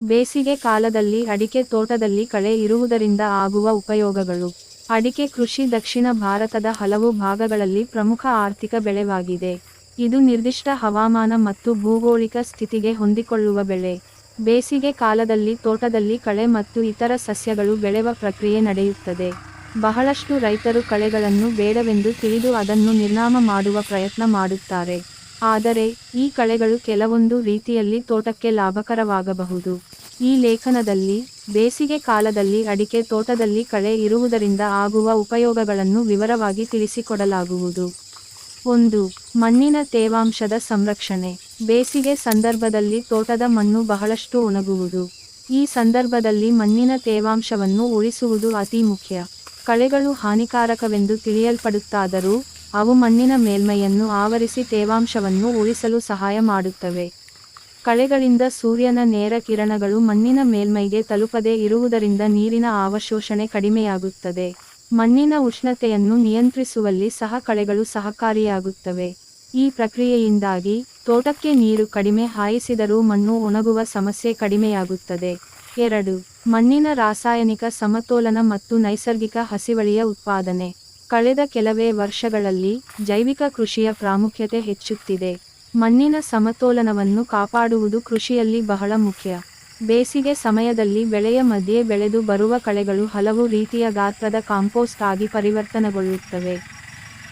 ಬೇಸಿಗೆ ಕಾಲದಲ್ಲಿ ಅಡಿಕೆ ತೋಟದಲ್ಲಿ ಕಳೆ ಇರುವುದರಿಂದ ಆಗುವ ಉಪಯೋಗಗಳು. ಅಡಿಕೆ ಕೃಷಿ ದಕ್ಷಿಣ ಭಾರತದ ಹಲವು ಭಾಗಗಳಲ್ಲಿ ಪ್ರಮುಖ ಆರ್ಥಿಕ ಬೆಳೆವಾಗಿದೆ. ಇದು ನಿರ್ದಿಷ್ಟ ಹವಾಮಾನ ಮತ್ತು ಭೌಗೋಳಿಕ ಸ್ಥಿತಿಗೆ ಹೊಂದಿಕೊಳ್ಳುವ ಬೆಳೆ. ಬೇಸಿಗೆ ಕಾಲದಲ್ಲಿ ತೋಟದಲ್ಲಿ ಕಳೆ ಮತ್ತು ಇತರ ಸಸ್ಯಗಳು ಬೆಳೆವ ಪ್ರಕ್ರಿಯೆ ನಡೆಯುತ್ತದೆ. ಬಹಳಷ್ಟು ರೈತರು ಕಳೆಗಳನ್ನು ಬೇಡವೆಂದು ತಿಳಿದು ಅದನ್ನು ನಿರ್ನಾಮ ಮಾಡುವ ಪ್ರಯತ್ನ ಮಾಡುತ್ತಾರೆ. ಆದರೆ ಈ ಕಳೆಗಳು ಕೆಲವೊಂದು ರೀತಿಯಲ್ಲಿ ತೋಟಕ್ಕೆ ಲಾಭಕರವಾಗಬಹುದು. ಈ ಲೇಖನದಲ್ಲಿ ಬೇಸಿಗೆ ಕಾಲದಲ್ಲಿ ಅಡಿಕೆ ತೋಟದಲ್ಲಿ ಕಳೆ ಇರುವುದರಿಂದ ಆಗುವ ಉಪಯೋಗಗಳನ್ನು ವಿವರವಾಗಿ ತಿಳಿಸಿಕೊಡಲಾಗುವುದು. 1. ಮಣ್ಣಿನ ತೇವಾಂಶದ ಸಂರಕ್ಷಣೆ. ಬೇಸಿಗೆ ಸಂದರ್ಭದಲ್ಲಿ ತೋಟದ ಮಣ್ಣು ಬಹಳಷ್ಟು ಒಣಗುವುದು. ಈ ಸಂದರ್ಭದಲ್ಲಿ ಮಣ್ಣಿನ ತೇವಾಂಶವನ್ನು ಉಳಿಸುವುದು ಅತಿ ಮುಖ್ಯ. ಕಳೆಗಳು ಹಾನಿಕಾರಕವೆಂದು ತಿಳಿಯಲ್ಪಡುತ್ತಾದರೂ ಅವು ಮಣ್ಣಿನ ಮೇಲ್ಮೈಯನ್ನು ಆವರಿಸಿ ತೇವಾಂಶವನ್ನು ಉಳಿಸಲು ಸಹಾಯ ಮಾಡುತ್ತವೆ. ಕಳೆಗಳಿಂದ ಸೂರ್ಯನ ನೇರ ಕಿರಣಗಳು ಮಣ್ಣಿನ ಮೇಲ್ಮೈಗೆ ತಲುಪದೇ ಇರುವುದರಿಂದ ನೀರಿನ ಅವಶೋಷಣೆ ಕಡಿಮೆಯಾಗುತ್ತದೆ. ಮಣ್ಣಿನ ಉಷ್ಣತೆಯನ್ನು ನಿಯಂತ್ರಿಸುವಲ್ಲಿ ಸಹ ಕಳೆಗಳು ಸಹಕಾರಿಯಾಗುತ್ತವೆ. ಈ ಪ್ರಕ್ರಿಯೆಯಿಂದಾಗಿ ತೋಟಕ್ಕೆ ನೀರು ಕಡಿಮೆ ಹಾಯಿಸಿದರೂ ಮಣ್ಣು ಒಣಗುವ ಸಮಸ್ಯೆ ಕಡಿಮೆಯಾಗುತ್ತದೆ. 2. ಮಣ್ಣಿನ ರಾಸಾಯನಿಕ ಸಮತೋಲನ ಮತ್ತು ನೈಸರ್ಗಿಕ ಹಸಿವಳಿಯ ಉತ್ಪಾದನೆ. ಕಳೆದ ಕೆಲವೇ ವರ್ಷಗಳಲ್ಲಿ ಜೈವಿಕ ಕೃಷಿಯ ಪ್ರಾಮುಖ್ಯತೆ ಹೆಚ್ಚುತ್ತಿದೆ. ಮಣ್ಣಿನ ಸಮತೋಲನವನ್ನು ಕಾಪಾಡುವುದು ಕೃಷಿಯಲ್ಲಿ ಬಹಳ ಮುಖ್ಯ. ಬೇಸಿಗೆ ಸಮಯದಲ್ಲಿ ಬೆಳೆಯ ಮಧ್ಯೆ ಬೆಳೆದು ಬರುವ ಕಳೆಗಳು ಹಲವು ರೀತಿಯ ಗಾತ್ರದ ಕಾಂಪೋಸ್ಟ್ ಆಗಿ ಪರಿವರ್ತನೆಗೊಳ್ಳುತ್ತವೆ.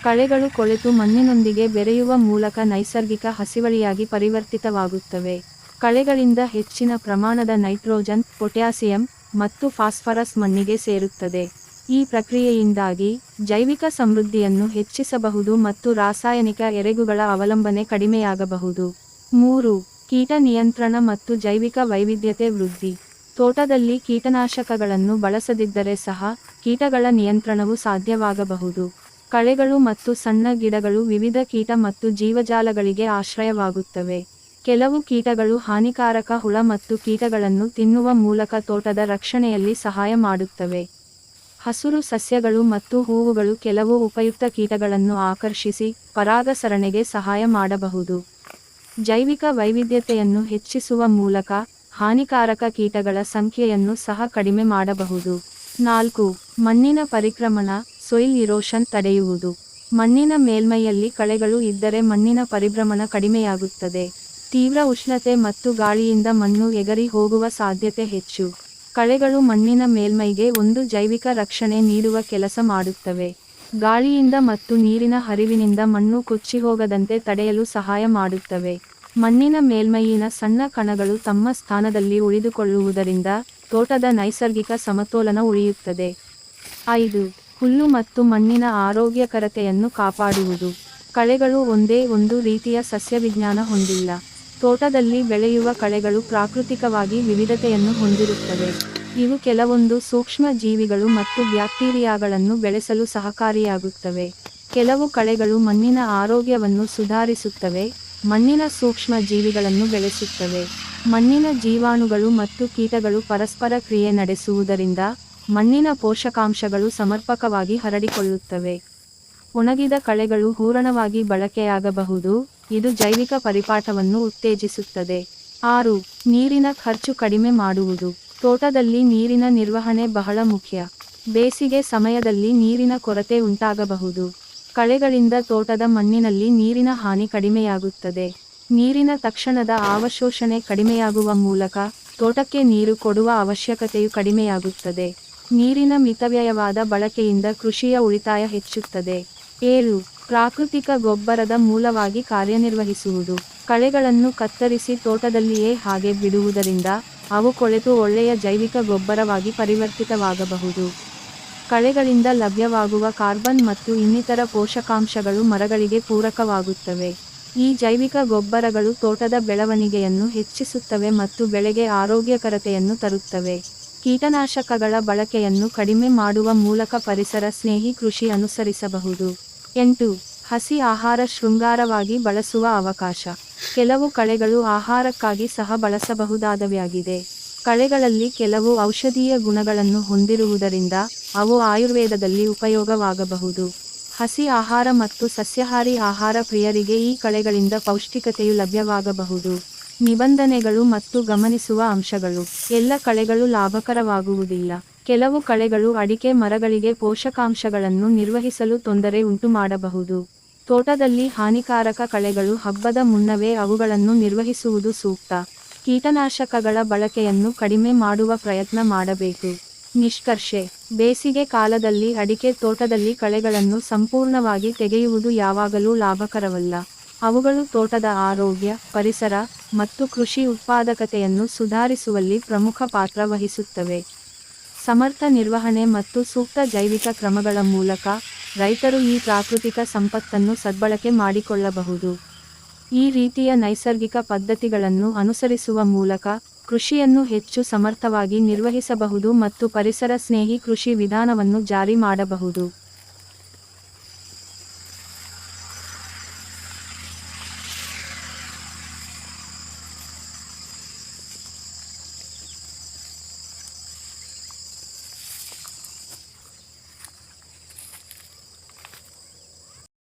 ಕಳೆಗಳು ಕೊಳೆತು ಮಣ್ಣಿನೊಂದಿಗೆ ಬೆರೆಯುವ ಮೂಲಕ ನೈಸರ್ಗಿಕ ಹಸಿವಳಿಯಾಗಿ ಪರಿವರ್ತಿತವಾಗುತ್ತವೆ. ಕಳೆಗಳಿಂದ ಹೆಚ್ಚಿನ ಪ್ರಮಾಣದ ನೈಟ್ರೋಜನ್, ಪೊಟ್ಯಾಸಿಯಂ ಮತ್ತು ಫಾಸ್ಫರಸ್ ಮಣ್ಣಿಗೆ ಸೇರುತ್ತದೆ. ಈ ಪ್ರಕ್ರಿಯೆಯಿಂದಾಗಿ ಜೈವಿಕ ಸಮೃದ್ಧಿಯನ್ನು ಹೆಚ್ಚಿಸಬಹುದು ಮತ್ತು ರಾಸಾಯನಿಕ ಎರೆಗುಗಳ ಅವಲಂಬನೆ ಕಡಿಮೆಯಾಗಬಹುದು. 3. ಕೀಟ ನಿಯಂತ್ರಣ ಮತ್ತು ಜೈವಿಕ ವೈವಿಧ್ಯತೆ ವೃದ್ಧಿ. ತೋಟದಲ್ಲಿ ಕೀಟನಾಶಕಗಳನ್ನು ಬಳಸದಿದ್ದರೆ ಸಹ ಕೀಟಗಳ ನಿಯಂತ್ರಣವು ಸಾಧ್ಯವಾಗಬಹುದು. ಕಳೆಗಳು ಮತ್ತು ಸಣ್ಣ ಗಿಡಗಳು ವಿವಿಧ ಕೀಟ ಮತ್ತು ಜೀವಜಾಲಗಳಿಗೆ ಆಶ್ರಯವಾಗುತ್ತವೆ. ಕೆಲವು ಕೀಟಗಳು ಹಾನಿಕಾರಕ ಹುಳ ಮತ್ತು ಕೀಟಗಳನ್ನು ತಿನ್ನುವ ಮೂಲಕ ತೋಟದ ರಕ್ಷಣೆಯಲ್ಲಿ ಸಹಾಯ ಮಾಡುತ್ತವೆ. ಹಸುರು ಸಸ್ಯಗಳು ಮತ್ತು ಹೂವುಗಳು ಕೆಲವು ಉಪಯುಕ್ತ ಕೀಟಗಳನ್ನು ಆಕರ್ಷಿಸಿ ಪರಾಗಸರಣೆಗೆ ಸಹಾಯ ಮಾಡಬಹುದು. ಜೈವಿಕ ವೈವಿಧ್ಯತೆಯನ್ನು ಹೆಚ್ಚಿಸುವ ಮೂಲಕ ಹಾನಿಕಾರಕ ಕೀಟಗಳ ಸಂಖ್ಯೆಯನ್ನು ಸಹ ಕಡಿಮೆ ಮಾಡಬಹುದು. 4. ಮಣ್ಣಿನ ಪರಿಕ್ರಮಣ, ಸೊಯಿಲ್ ಇರೋಷನ್ ತಡೆಯುವುದು. ಮಣ್ಣಿನ ಮೇಲ್ಮೈಯಲ್ಲಿ ಕಳೆಗಳು ಇದ್ದರೆ ಮಣ್ಣಿನ ಪರಿಭ್ರಮಣ ಕಡಿಮೆಯಾಗುತ್ತದೆ. ತೀವ್ರ ಉಷ್ಣತೆ ಮತ್ತು ಗಾಳಿಯಿಂದ ಮಣ್ಣು ಎಗರಿ ಹೋಗುವ ಸಾಧ್ಯತೆ ಹೆಚ್ಚು. ಕಳೆಗಳು ಮಣ್ಣಿನ ಮೇಲ್ಮೈಗೆ ಒಂದು ಜೈವಿಕ ರಕ್ಷಣೆ ನೀಡುವ ಕೆಲಸ ಮಾಡುತ್ತವೆ. ಗಾಳಿಯಿಂದ ಮತ್ತು ನೀರಿನ ಹರಿವಿನಿಂದ ಮಣ್ಣು ಕೊಚ್ಚಿಹೋಗದಂತೆ ತಡೆಯಲು ಸಹಾಯ ಮಾಡುತ್ತವೆ. ಮಣ್ಣಿನ ಮೇಲ್ಮೈಯಿನ ಸಣ್ಣ ಕಣಗಳು ತಮ್ಮ ಸ್ಥಾನದಲ್ಲಿ ಉಳಿದುಕೊಳ್ಳುವುದರಿಂದ ತೋಟದ ನೈಸರ್ಗಿಕ ಸಮತೋಲನ ಉಳಿಯುತ್ತದೆ. 5. ಹುಲ್ಲು ಮತ್ತು ಮಣ್ಣಿನ ಆರೋಗ್ಯಕರತೆಯನ್ನು ಕಾಪಾಡುವುದು. ಕಳೆಗಳು ಒಂದೇ ಒಂದು ರೀತಿಯ ಸಸ್ಯವಿಜ್ಞಾನ ಹೊಂದಿಲ್ಲ. ತೋಟದಲ್ಲಿ ಬೆಳೆಯುವ ಕಳೆಗಳು ಪ್ರಾಕೃತಿಕವಾಗಿ ವಿವಿಧತೆಯನ್ನು ಹೊಂದಿರುತ್ತವೆ. ಇವು ಕೆಲವೊಂದು ಸೂಕ್ಷ್ಮ ಜೀವಿಗಳು ಮತ್ತು ಬ್ಯಾಕ್ಟೀರಿಯಾಗಳನ್ನು ಬೆಳೆಸಲು ಸಹಕಾರಿಯಾಗುತ್ತವೆ. ಕೆಲವು ಕಳೆಗಳು ಮಣ್ಣಿನ ಆರೋಗ್ಯವನ್ನು ಸುಧಾರಿಸುತ್ತವೆ, ಮಣ್ಣಿನ ಸೂಕ್ಷ್ಮ ಜೀವಿಗಳನ್ನು ಬೆಳೆಸುತ್ತವೆ. ಮಣ್ಣಿನ ಜೀವಾಣುಗಳು ಮತ್ತು ಕೀಟಗಳು ಪರಸ್ಪರ ಕ್ರಿಯೆ ನಡೆಸುವುದರಿಂದ ಮಣ್ಣಿನ ಪೋಷಕಾಂಶಗಳು ಸಮರ್ಪಕವಾಗಿ ಹರಡಿಕೊಳ್ಳುತ್ತವೆ. ಒಣಗಿದ ಕಳೆಗಳು ಹೂರಣವಾಗಿ ಬಳಕೆಯಾಗಬಹುದು, ಇದು ಜೈವಿಕ ಪರಿಪಾಠವನ್ನು ಉತ್ತೇಜಿಸುತ್ತದೆ. 6. ನೀರಿನ ಖರ್ಚು ಕಡಿಮೆ ಮಾಡುವುದು. ತೋಟದಲ್ಲಿ ನೀರಿನ ನಿರ್ವಹಣೆ ಬಹಳ ಮುಖ್ಯ. ಬೇಸಿಗೆ ಸಮಯದಲ್ಲಿ ನೀರಿನ ಕೊರತೆ ಉಂಟಾಗಬಹುದು. ಕಳೆಗಳಿಂದ ತೋಟದ ಮಣ್ಣಿನಲ್ಲಿ ನೀರಿನ ಹಾನಿ ಕಡಿಮೆಯಾಗುತ್ತದೆ. ನೀರಿನ ತಕ್ಷಣದ ಅವಶೋಷಣೆ ಕಡಿಮೆಯಾಗುವ ಮೂಲಕ ತೋಟಕ್ಕೆ ನೀರು ಕೊಡುವ ಅವಶ್ಯಕತೆಯು ಕಡಿಮೆಯಾಗುತ್ತದೆ. ನೀರಿನ ಮಿತವ್ಯಯವಾದ ಬಳಕೆಯಿಂದ ಕೃಷಿಯ ಉಳಿತಾಯ ಹೆಚ್ಚುತ್ತದೆ. 7. ಪ್ರಾಕೃತಿಕ ಗೊಬ್ಬರದ ಮೂಲವಾಗಿ ಕಾರ್ಯನಿರ್ವಹಿಸುವುದು. ಕಳೆಗಳನ್ನು ಕತ್ತರಿಸಿ ತೋಟದಲ್ಲಿಯೇ ಹಾಗೆ ಬಿಡುವುದರಿಂದ ಅವು ಕೊಳೆತು ಒಳ್ಳೆಯ ಜೈವಿಕ ಗೊಬ್ಬರವಾಗಿ ಪರಿವರ್ತಿತವಾಗಬಹುದು. ಕಳೆಗಳಿಂದ ಲಭ್ಯವಾಗುವ ಕಾರ್ಬನ್ ಮತ್ತು ಇನ್ನಿತರ ಪೋಷಕಾಂಶಗಳು ಮರಗಳಿಗೆ ಪೂರಕವಾಗುತ್ತವೆ. ಈ ಜೈವಿಕ ಗೊಬ್ಬರಗಳು ತೋಟದ ಬೆಳವಣಿಗೆಯನ್ನು ಹೆಚ್ಚಿಸುತ್ತವೆ ಮತ್ತು ಬೆಳೆಗೆ ಆರೋಗ್ಯಕರತೆಯನ್ನು ತರುತ್ತವೆ. ಕೀಟನಾಶಕಗಳ ಬಳಕೆಯನ್ನು ಕಡಿಮೆ ಮಾಡುವ ಮೂಲಕ ಪರಿಸರ ಸ್ನೇಹಿ ಕೃಷಿ ಅನುಸರಿಸಬಹುದು. 8. ಹಸಿ ಆಹಾರ ಶೃಂಗಾರವಾಗಿ ಬಳಸುವ ಅವಕಾಶ. ಕೆಲವು ಕಳೆಗಳು ಆಹಾರಕ್ಕಾಗಿ ಸಹ ಬಳಸಬಹುದಾದವ್ಯಾಗಿದೆ. ಕಳೆಗಳಲ್ಲಿ ಕೆಲವು ಔಷಧೀಯ ಗುಣಗಳನ್ನು ಹೊಂದಿರುವುದರಿಂದ ಅವು ಆಯುರ್ವೇದದಲ್ಲಿ ಉಪಯೋಗವಾಗಬಹುದು. ಹಸಿ ಆಹಾರ ಮತ್ತು ಸಸ್ಯಾಹಾರಿ ಆಹಾರ ಪ್ರಿಯರಿಗೆ ಈ ಕಳೆಗಳಿಂದ ಪೌಷ್ಟಿಕತೆಯು ಲಭ್ಯವಾಗಬಹುದು. ನಿಬಂಧನೆಗಳು ಮತ್ತು ಗಮನಿಸುವ ಅಂಶಗಳು. ಎಲ್ಲ ಕಳೆಗಳು ಲಾಭಕರವಾಗುವುದಿಲ್ಲ. ಕೆಲವು ಕಳೆಗಳು ಅಡಿಕೆ ಮರಗಳಿಗೆ ಪೋಷಕಾಂಶಗಳನ್ನು ನಿರ್ವಹಿಸಲು ತೊಂದರೆ ಉಂಟುಮಾಡಬಹುದು. ತೋಟದಲ್ಲಿ ಹಾನಿಕಾರಕ ಕಳೆಗಳು ಹಬ್ಬದ ಮುನ್ನವೇ ಅವುಗಳನ್ನು ನಿರ್ವಹಿಸುವುದು ಸೂಕ್ತ. ಕೀಟನಾಶಕಗಳ ಬಳಕೆಯನ್ನು ಕಡಿಮೆ ಮಾಡುವ ಪ್ರಯತ್ನ ಮಾಡಬೇಕು. ನಿಷ್ಕರ್ಷೆ: ಬೇಸಿಗೆ ಕಾಲದಲ್ಲಿ ಅಡಿಕೆ ತೋಟದಲ್ಲಿ ಕಳೆಗಳನ್ನು ಸಂಪೂರ್ಣವಾಗಿ ತೆಗೆಯುವುದು ಯಾವಾಗಲೂ ಲಾಭಕರವಲ್ಲ. ಅವುಗಳು ತೋಟದ ಆರೋಗ್ಯ, ಪರಿಸರ ಮತ್ತು ಕೃಷಿ ಉತ್ಪಾದಕತೆಯನ್ನು ಸುಧಾರಿಸುವಲ್ಲಿ ಪ್ರಮುಖ ಪಾತ್ರ ವಹಿಸುತ್ತವೆ. ಸಮರ್ಥ ನಿರ್ವಹಣೆ ಮತ್ತು ಸೂಕ್ತ ಜೈವಿಕ ಕ್ರಮಗಳ ಮೂಲಕ ರೈತರು ಈ ಪ್ರಾಕೃತಿಕ ಸಂಪತ್ತನ್ನು ಸದ್ಬಳಕೆ ಮಾಡಿಕೊಳ್ಳಬಹುದು. ಈ ರೀತಿಯ ನೈಸರ್ಗಿಕ ಪದ್ಧತಿಗಳನ್ನು ಅನುಸರಿಸುವ ಮೂಲಕ ಕೃಷಿಯನ್ನು ಹೆಚ್ಚು ಸಮರ್ಥವಾಗಿ ನಿರ್ವಹಿಸಬಹುದು ಮತ್ತು ಪರಿಸರ ಸ್ನೇಹಿ ಕೃಷಿ ವಿಧಾನವನ್ನು ಜಾರಿ ಮಾಡಬಹುದು.